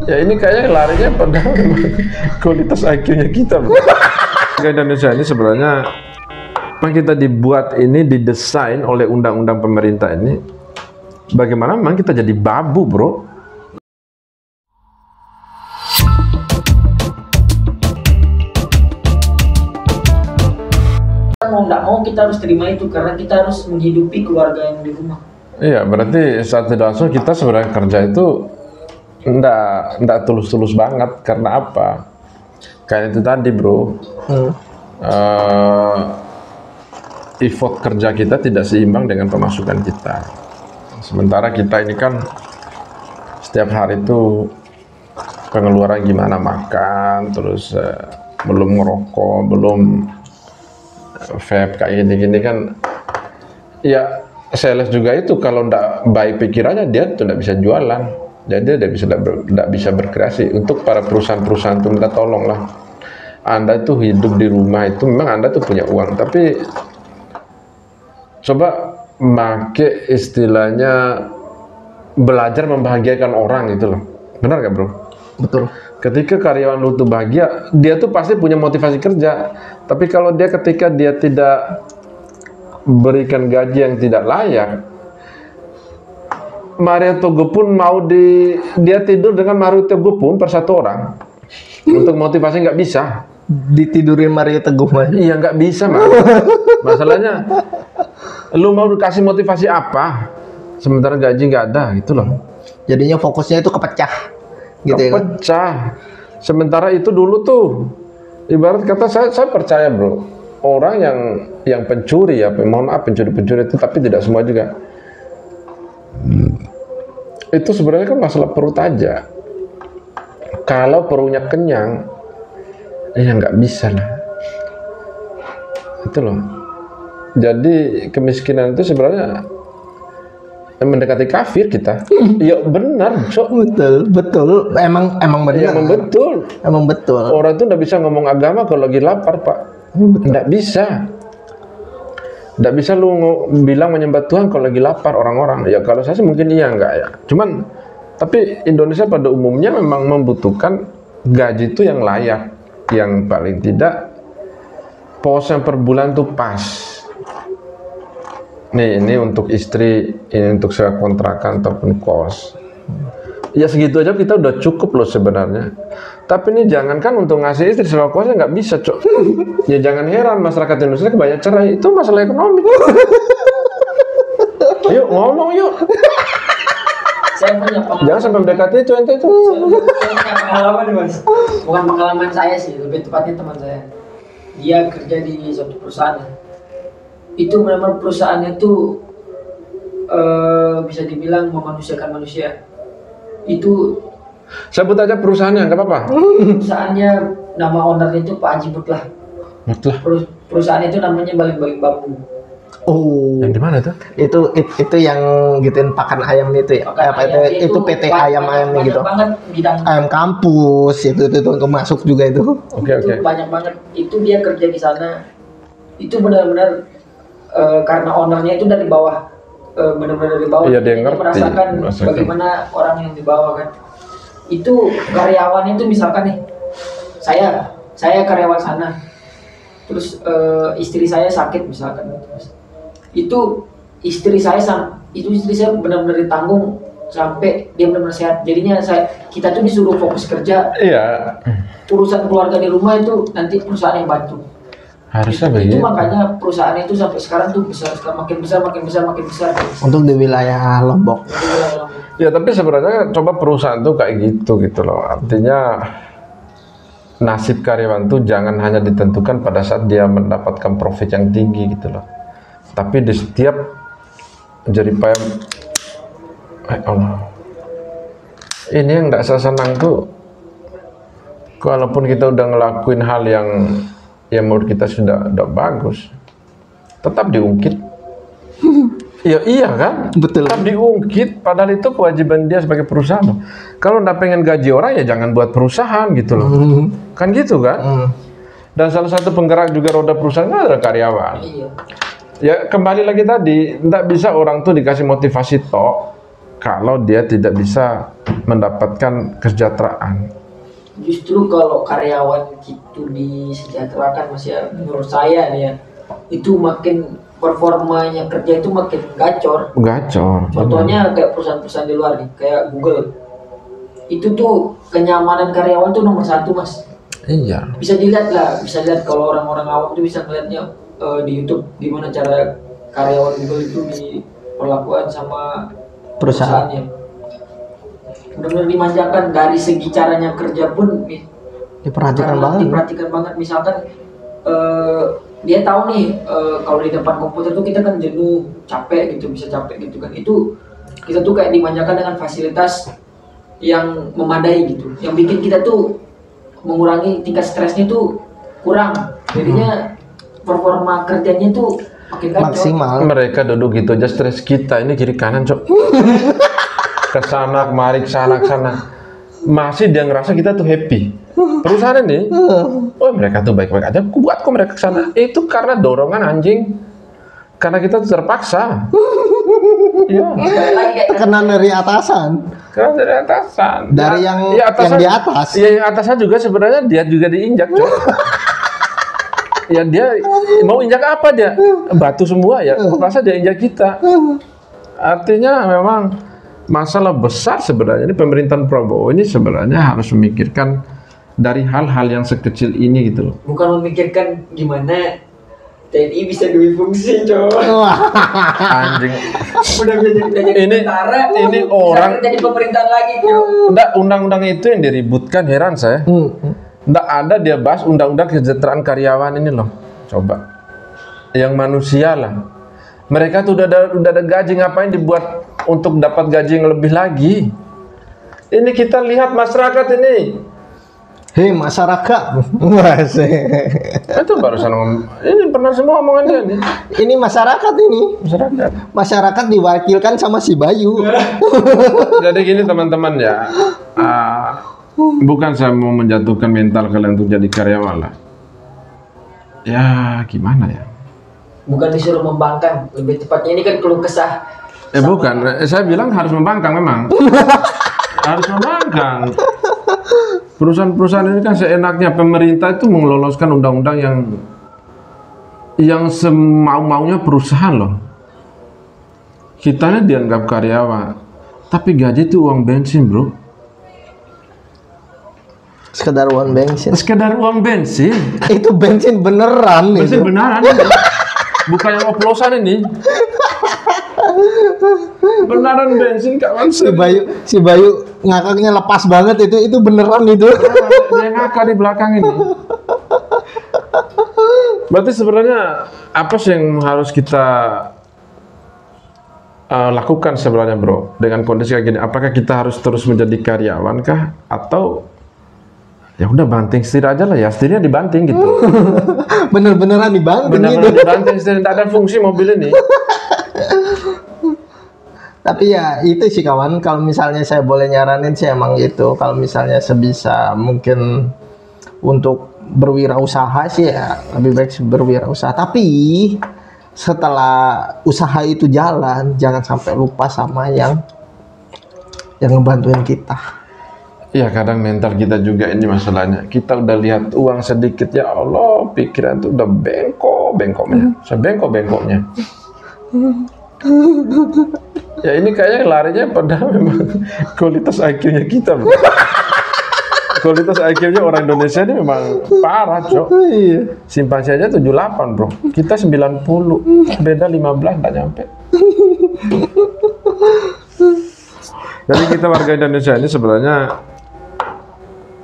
Ya ini kayaknya larinya pada kualitas IQ-nya kita. Warga Indonesia ini sebenarnya memang kita didesain oleh undang-undang pemerintah ini. Bagaimana memang kita jadi babu, bro? Mau nggak mau kita harus terima itu karena kita harus menghidupi keluarga yang di rumah. Iya, berarti saat tidak langsung kita sebenarnya kerja itu nggak tulus-tulus banget. Karena apa? Kayak itu tadi, bro. Effort kerja kita tidak seimbang dengan pemasukan kita. Sementara kita ini kan setiap hari itu pengeluaran gimana makan, terus belum ngerokok, belum vape kayak gini-gini kan. Ya, sales juga itu kalau nggak baik pikirannya dia tuh nggak bisa jualan. Jadi dia nggak bisa berkreasi. Untuk para perusahaan-perusahaan itu minta tolong lah. Anda tuh hidup di rumah itu memang Anda tuh punya uang, tapi coba make istilahnya belajar membahagiakan orang gitu loh. Benar gak, bro? Betul. Ketika karyawan lu tuh bahagia, dia tuh pasti punya motivasi kerja. Tapi kalau ketika dia tidak berikan gaji yang tidak layak, Mario Teguh pun dia tidur dengan Mario Teguh pun per satu orang. Untuk motivasi nggak bisa. Ditidurin Mario Teguh, Mas. Iya, nggak bisa, Mas. Masalahnya lu mau kasih motivasi apa sementara gaji nggak ada gitu loh. Jadinya fokusnya itu kepecah gitu. Kepecah. Sementara itu dulu tuh ibarat kata saya percaya, bro, orang yang pencuri, ya mohon maaf, pencuri itu, tapi tidak semua juga. Itu sebenarnya kan masalah perut aja. Kalau perutnya kenyang, ya nggak bisa lah. Itu loh. Jadi kemiskinan itu sebenarnya mendekati kafir kita. Ya benar, so. Betul. Emang benar. Ya, emang betul. Orang tuh nggak bisa ngomong agama kalau lagi lapar, Pak. Nggak bisa. Nggak bisa lu bilang menyembah Tuhan kalau lagi lapar orang-orang. Ya kalau saya sih mungkin iya, enggak ya. Cuman tapi Indonesia pada umumnya memang membutuhkan gaji itu yang layak, yang paling tidak posnya per bulan tuh pas. Nih, ini untuk istri, ini untuk sewa kontrakan ataupun kos. Ya segitu aja kita udah cukup loh sebenarnya. Tapi ini jangankan untuk ngasih istri sewa kosnya nggak bisa, Cok. Ya jangan heran masyarakat Indonesia banyak cerai, itu masalah ekonomi. Yuk ngomong yuk. Saya punya pengalaman. Jangan sampai mendekati itu ente itu. Saya punya pengalaman nih, Mas. Bukan pengalaman saya sih, lebih tepatnya teman saya. Dia kerja di suatu perusahaan. Itu benar-benar perusahaannya itu bisa dibilang memanusiakan manusia. Itu sebut aja perusahaannya, nggak apa-apa. Perusahaannya, nama ownernya itu Pak Haji Mutlah. Perusahaan itu namanya Baling-Baling Bambu. Oh, yang di mana tuh? Itu yang gituin pakan ayam itu ya? Itu PT ayam gitu. Banget bidang ayam kampus itu untuk masuk juga itu. Oke. Banyak banget. Itu dia kerja di sana. Itu benar-benar karena ownernya itu dari bawah. Benar-benar dari bawah. Iya, dia ngerti. Merasakan bagaimana orang yang di bawah kan. Itu karyawan itu misalkan nih, saya karyawan sana. Terus istri saya sakit misalkan. Itu istri saya benar-benar ditanggung sampai dia benar-benar sehat. Jadinya kita tuh disuruh fokus kerja. Iya. Urusan keluarga di rumah itu nanti perusahaan yang bantu. Harusnya itu begitu. makanya perusahaan itu sampai sekarang tuh makin besar. Untuk di wilayah Lombok. Ya tapi sebenarnya coba perusahaan tuh kayak gitu loh. Artinya nasib karyawan tuh jangan hanya ditentukan pada saat dia mendapatkan profit yang tinggi gitu loh. Tapi di setiap jeripaya Allah. Ini yang nggak saya senang tuh, kalaupun kita udah ngelakuin hal yang menurut kita sudah bagus, tetap diungkit. Ya iya kan? Betul. Tetap diungkit, padahal itu kewajiban dia sebagai perusahaan. Kalau nggak pengen gaji orang ya jangan buat perusahaan gitu loh. Kan gitu kan? Dan salah satu penggerak juga roda perusahaan adalah karyawan. Iya. Ya kembali lagi tadi, nggak bisa orang tuh dikasih motivasi tok, kalau dia tidak bisa mendapatkan kesejahteraan. Justru kalau karyawan itu disejahterakan Mas ya, menurut saya nih ya, itu makin performanya kerja itu makin gacor. Gacor. Contohnya kayak perusahaan-perusahaan di luar nih, kayak Google. Itu tuh kenyamanan karyawan tuh nomor satu Mas. Iya. Bisa dilihat kalau orang-orang awam tuh bisa ngeliatnya di YouTube gimana cara karyawan Google itu diperlakukan sama perusahaannya. Benar-benar dimanjakan dari segi caranya kerja pun Diperhatikan banget. Diperhatikan banget. Misalkan dia tahu nih kalau di depan komputer tuh kita kan jenuh, capek gitu, bisa capek gitu kan. Itu kita tuh kayak dimanjakan dengan fasilitas yang memadai gitu, yang bikin kita tuh mengurangi tingkat stresnya tuh kurang. Jadinya performa kerjanya tuh makin gacor. Maksimal. Mereka duduk gitu aja stres, kita ini kiri kanan cok. Kesana kemari, kesana masih dia ngerasa kita tuh happy. Perusahaan ini, oh mereka tuh baik-baik aja, buat kok mereka kesana. Itu karena dorongan anjing, karena kita tuh terpaksa. Iya. Tekanan dari atasan. Karena dari atasan. Dari yang di atas. Iya, yang atasnya juga sebenarnya dia juga diinjak cok. Ya dia mau injak apa dia? Batu semua ya. Masa dia injak kita? Artinya memang masalah besar sebenarnya. Ini pemerintahan Prabowo ini sebenarnya harus memikirkan dari hal-hal yang sekecil ini gitu loh. Bukan memikirkan gimana TNI bisa fungsi cowok. Anjing. Udah jadi tentara. Ini orang jadi pemerintahan lagi cowok. Enggak, undang-undang itu yang diributkan, heran saya. Enggak ada dia bahas undang-undang kesejahteraan karyawan ini loh. Coba. Yang manusia lah. Mereka tuh udah ada gaji, ngapain dibuat untuk dapat gaji yang lebih lagi? Ini kita lihat masyarakat ini. Hei masyarakat. Itu barusan ini pernah semua omongan dia nih. Ini masyarakat ini. Masyarakat. Masyarakat diwakilkan sama si Bayu. Jadi gini teman-teman ya. Bukan saya mau menjatuhkan mental kalian untuk jadi karyawan lah. Ya gimana ya? Bukan disuruh membangkang, lebih tepatnya ini kan keluh kesah. Bukan, saya bilang harus membangkang memang. Harus membangkang. Perusahaan-perusahaan ini kan seenaknya, pemerintah itu meloloskan undang-undang yang semau-maunya perusahaan loh. Kita ini dianggap karyawan, tapi gaji itu uang bensin bro. Sekedar uang bensin. Sekedar uang bensin. Itu bensin beneran nih. Bensin beneran. Bukan yang oplosan ini. Beneran bensin kawan. Si Bayu ngakaknya lepas banget itu beneran itu. Dia ngakak di belakang ini. Berarti sebenarnya apa sih yang harus kita lakukan sebenarnya bro dengan kondisi kayak gini? Apakah kita harus terus menjadi karyawan kah atau ya udah banting setir aja lah ya, setirnya dibanting gitu. Bener-beneran dibanting. Bener-bener dibanting setir, tidak ada fungsi mobil ini. Tapi ya itu sih kawan, kalau misalnya saya boleh nyaranin sih emang gitu. Kalau misalnya sebisa mungkin untuk berwirausaha sih ya lebih baik berwirausaha. Tapi setelah usaha itu jalan, jangan sampai lupa sama yang ngebantuin kita. Ya kadang mental kita juga ini masalahnya. Kita udah lihat uang sedikit, ya Allah, pikiran tuh udah bengkoknya. Sebengkok-bengkoknya. Ya ini kayaknya larinya pada memang kualitas IQ-nya kita bro. Kualitas IQ-nya orang Indonesia ini memang parah cok. Simpansi aja 78 bro. Kita 90. Beda 15 nggak nyampe. Jadi kita warga Indonesia ini sebenarnya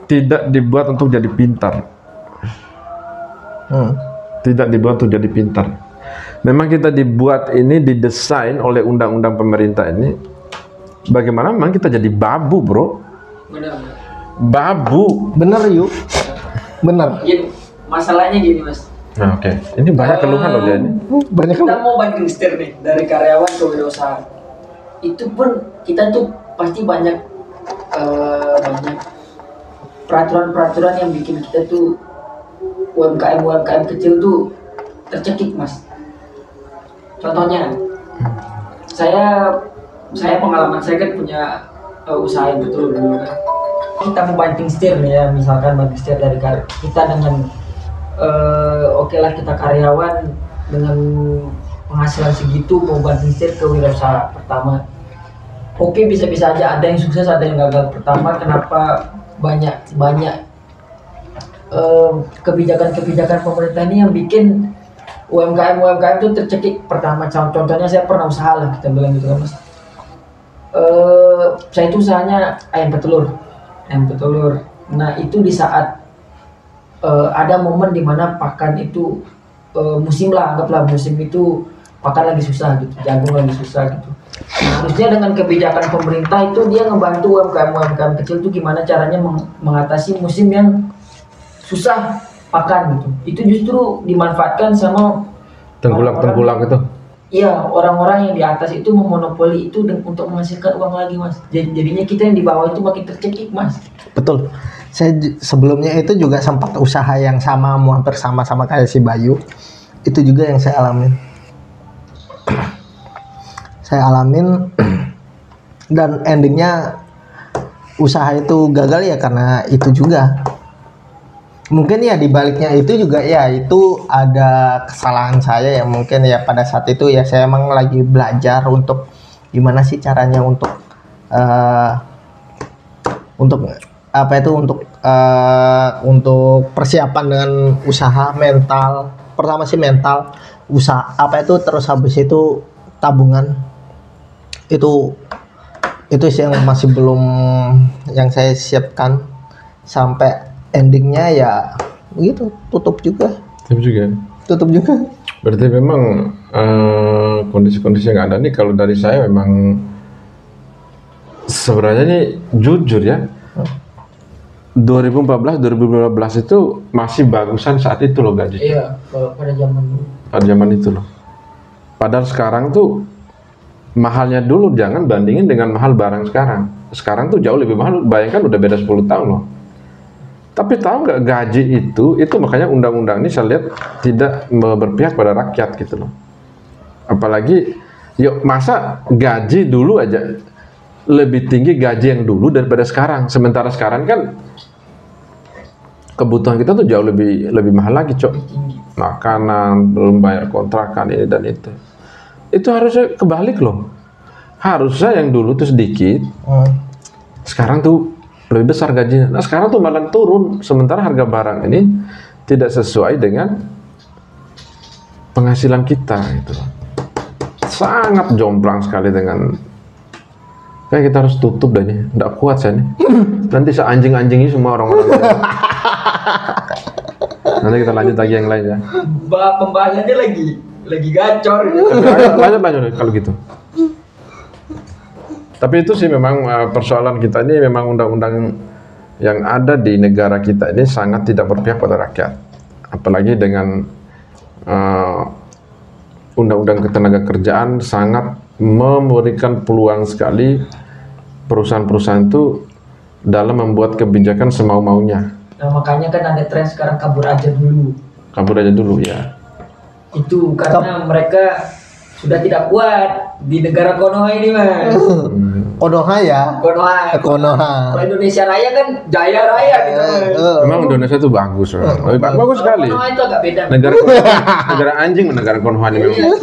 tidak dibuat untuk jadi pintar. Tidak dibuat untuk jadi pintar. Memang kita dibuat ini, didesain oleh undang-undang pemerintah ini. Bagaimana memang kita jadi babu bro. Benar. Babu. Bener yuk. Bener. Ya, masalahnya gini mas. Nah, oke. Ini banyak keluhan loh dia ini. Banyak Kita mau banting setir nih dari karyawan ke wirausaha. Itu pun kita tuh pasti banyak peraturan-peraturan yang bikin kita tuh UMKM kecil tuh tercekik mas. Contohnya, saya saya pengalaman saya kan punya usaha yang betul dulu kan. Kita mau banting setir nih ya, misalkan banting setir dari kita dengan oke lah kita karyawan dengan penghasilan segitu mau banting setir ke wirausaha pertama. Oke, bisa-bisa aja ada yang sukses, ada yang gagal. Pertama, kenapa banyak kebijakan-kebijakan pemerintah ini yang bikin UMKM itu tercekik. Pertama, contohnya saya pernah usaha lah, kita bilang gitu kan mas. Saya itu usahanya ayam petelur. Nah itu di saat ada momen dimana pakan itu musim lah, anggaplah musim itu pakan lagi susah gitu, jagung lagi susah gitu. Nah, harusnya dengan kebijakan pemerintah itu dia ngebantu UMKM kecil itu gimana caranya mengatasi musim yang susah pakan gitu. Itu justru dimanfaatkan sama tengkulak itu. Iya, orang-orang yang di atas itu memonopoli itu untuk menghasilkan uang lagi mas. Jadinya kita yang di bawah itu makin tercekik mas. Betul. Saya sebelumnya itu juga sempat usaha yang sama, hampir sama kayak si Bayu. Itu juga yang saya alamin. Dan endingnya usaha itu gagal ya karena itu juga. Mungkin ya dibaliknya itu juga ya itu ada kesalahan saya ya, mungkin ya pada saat itu ya saya emang lagi belajar untuk gimana sih caranya untuk persiapan dengan usaha mental. Pertama sih mental, usaha terus habis itu tabungan. Itu sih yang masih belum yang saya siapkan sampai endingnya ya begitu, tutup juga. Berarti memang kondisi-kondisi yang ada nih kalau dari saya memang sebenarnya nih jujur ya, 2014-2015 itu masih bagusan saat itu loh gaji. Iya, pada zaman dulu. Pada zaman itu loh. Padahal sekarang tuh mahalnya dulu, jangan bandingin dengan mahal barang sekarang. Sekarang tuh jauh lebih mahal, bayangkan udah beda 10 tahun loh. Tapi tahu nggak gaji itu makanya undang-undang ini saya lihat tidak berpihak pada rakyat gitu loh. Apalagi, yuk masa gaji dulu aja lebih tinggi gaji yang dulu daripada sekarang. Sementara sekarang kan kebutuhan kita tuh jauh lebih mahal lagi, Cok. Makanan, belum bayar kontrakan ini dan itu. Itu harusnya kebalik loh. Harusnya yang dulu tuh sedikit, sekarang tuh lebih besar gajinya. Nah sekarang tuh malah turun, sementara harga barang ini tidak sesuai dengan penghasilan kita gitu. Sangat jomplang sekali dengan, kayak kita harus tutup dah nih, nggak kuat saya nih. Nanti seanjing-anjingi semua orang-orang. Nanti kita lanjut lagi yang lain ya. Pembahasannya lagi gacor. Lanjut kalau gitu. Tapi itu sih memang persoalan kita ini memang undang-undang yang ada di negara kita ini sangat tidak berpihak pada rakyat. Apalagi dengan undang-undang ketenagakerjaan sangat memberikan peluang sekali perusahaan-perusahaan itu dalam membuat kebijakan semau-maunya. Nah makanya kan ada tren sekarang kabur aja dulu ya. Itu karena mereka sudah tidak kuat di negara Konoha ini mas. Konoha ya? Konoha. Kalau Indonesia Raya kan Jaya Raya gitu mas. Memang Indonesia itu bagus, bagus sekali. Konoha itu agak beda. Negara anjing, negara Konoha ini memang.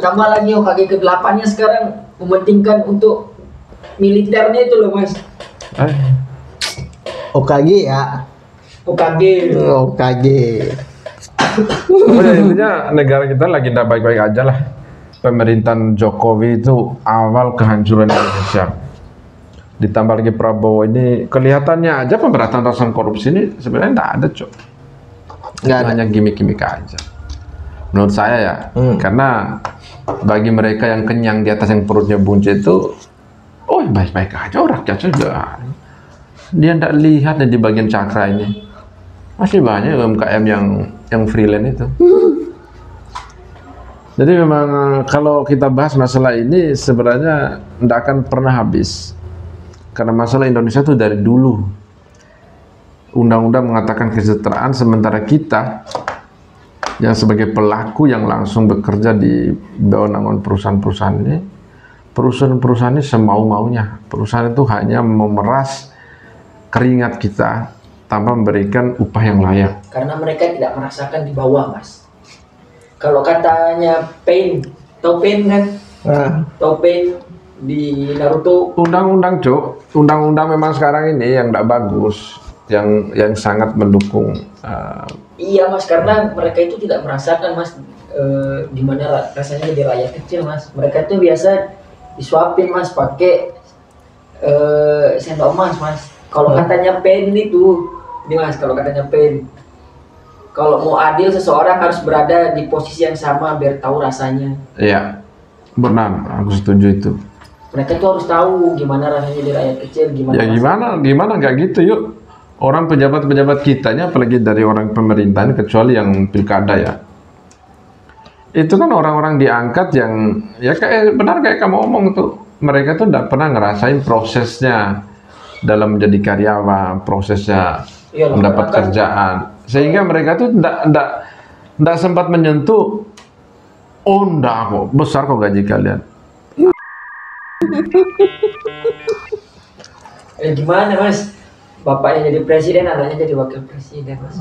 Tambah lagi Hokage ke-8-nya sekarang mementingkan untuk militernya itu loh mas. Hokage ya? Hokage. Intinya negara kita lagi tidak baik-baik aja lah. Pemerintahan Jokowi itu awal kehancuran Indonesia. Ditambah lagi Prabowo ini, kelihatannya aja pemberantasan korupsi ini sebenarnya tidak ada, Cok. Hanya gimmick-gimmick aja. Menurut saya ya, karena bagi mereka yang kenyang di atas yang perutnya buncit itu, oh baik-baik aja, rakyat juga. Dia tidak lihat di bagian cakra ini. Masih banyak UMKM yang freelance itu. Jadi memang kalau kita bahas masalah ini sebenarnya tidak akan pernah habis. Karena masalah Indonesia itu dari dulu. Undang-undang mengatakan kesejahteraan, sementara kita yang sebagai pelaku yang langsung bekerja di bawah naungan perusahaan-perusahaan ini, perusahaan-perusahaan ini semau-maunya. Perusahaan itu hanya memeras keringat kita tanpa memberikan upah yang layak. Karena mereka tidak merasakan di bawah, Mas. Kalau katanya Pain, tau Pain kan? Tau Pain di Naruto. Undang-undang, Cok. Undang-undang memang sekarang ini yang tidak bagus, yang sangat mendukung. Iya, Mas, karena mereka itu tidak merasakan, Mas, gimana rasanya jadi rakyat kecil, Mas. Mereka itu biasa disuapin, Mas, pakai sendok emas, Mas. Kalau katanya Pain itu, ini, Mas, kalau katanya Pain, kalau mau adil seseorang harus berada di posisi yang sama biar tahu rasanya. Iya, benar, aku setuju itu. Mereka tuh harus tahu gimana rasanya jadi rakyat kecil, gimana. Ya gimana nggak gitu yuk. Orang pejabat-pejabat kitanya, apalagi dari orang pemerintahan, kecuali yang pilkada ya. Itu kan orang-orang diangkat yang, ya benar kayak kamu ngomong tuh. Mereka tuh tidak pernah ngerasain prosesnya dalam menjadi karyawan, prosesnya mendapat kerjaan. Sehingga mereka tuh tidak sempat menyentuh, oh enggak kok, besar kok gaji kalian. Gimana, Mas? Bapaknya jadi presiden, anaknya jadi wakil presiden, Mas.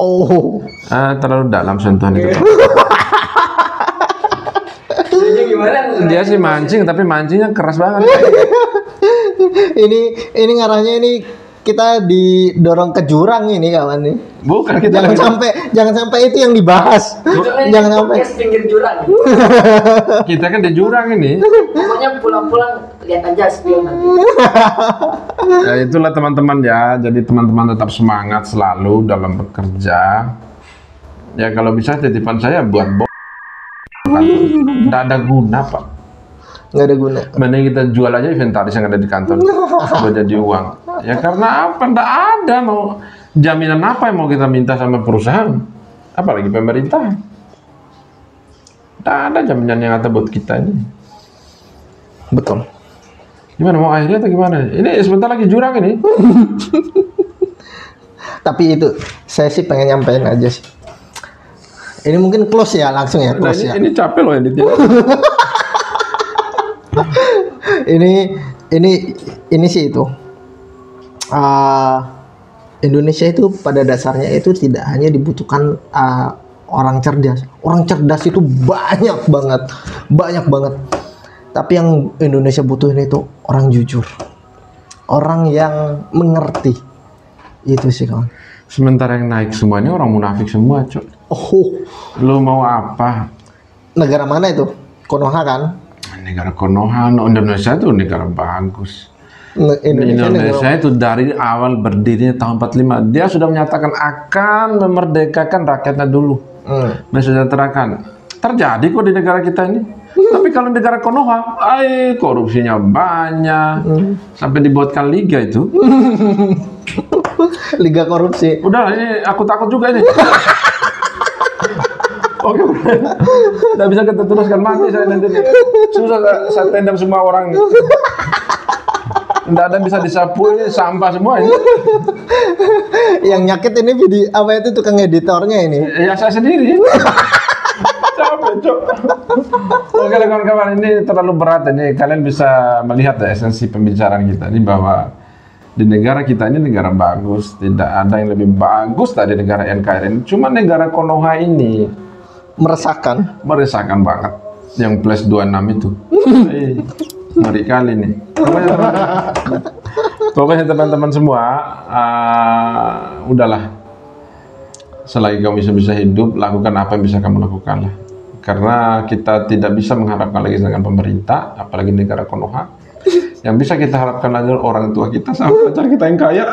Oh. Terlalu dalam sentuhan itu. Jadi gimana? Dia sih mancing, tapi mancingnya keras banget. ini ngarahnya ini kita didorong ke jurang ini kawan nih. Bukan, kita jangan sampai itu yang dibahas. Jangan sampai pinggir jurang. Kita kan di jurang ini. Pokoknya pulang-pulang lihat aja spion nanti. Ya itulah teman-teman ya. Jadi teman-teman tetap semangat selalu dalam bekerja. Ya kalau bisa titipan saya buat nggak ada guna, Pak. Nggak ada guna. Mending kita jual aja inventaris yang ada di kantor buat jadi uang. Ya karena apa? Nggak ada mau jaminan apa yang mau kita minta sama perusahaan, apalagi pemerintah. Nggak ada jaminan yang ada buat kita ini. Betul. Gimana mau akhirnya atau gimana? Ini sebentar lagi jurang ini. Tapi itu saya sih pengen nyampein aja sih. Ini mungkin close ya, langsung ya close ya. Ini capek loh ini. ini sih itu. Indonesia itu pada dasarnya itu tidak hanya dibutuhkan orang cerdas. Orang cerdas itu banyak banget. Tapi yang Indonesia butuhin itu orang jujur, orang yang mengerti. Itu sih kawan. Sementara yang naik semuanya orang munafik semua, Cok. Oh, lu mau apa? Negara mana itu? Konoha kan? Negara Konoha. Indonesia itu negara bagus. Indonesia itu dari awal berdirinya tahun 45 dia sudah menyatakan akan memerdekakan rakyatnya dulu, mensejahterakan. Terjadi kok di negara kita ini. Tapi kalau negara Konoha, korupsinya banyak, sampai dibuatkan liga itu. Liga korupsi. Udah, ini aku takut juga ini. Oke, nggak bisa kita teruskan, mati saya nanti. Susah saya tendang semua orang. Nggak ada bisa disapu, ini sampah semua ini. Yang nyakit ini video apa itu tukang editornya ini? Ya saya sendiri. Capek, Cok. Oke kawan-kawan, ini terlalu berat ini. Kalian bisa melihat ya esensi pembicaraan kita ini bahwa di negara kita ini negara bagus, tidak ada yang lebih bagus dari negara NKRI. Cuma negara Konoha ini meresahkan banget. Yang plus 26 itu. Ngeri kali nih. Pokoknya teman-teman semua, udahlah. Selagi kamu bisa hidup, lakukan apa yang bisa kamu lakukan lah. Karena kita tidak bisa mengharapkan lagi dengan pemerintah, apalagi negara Konoha. Yang bisa kita harapkan adalah orang tua kita sama pacar kita yang kaya.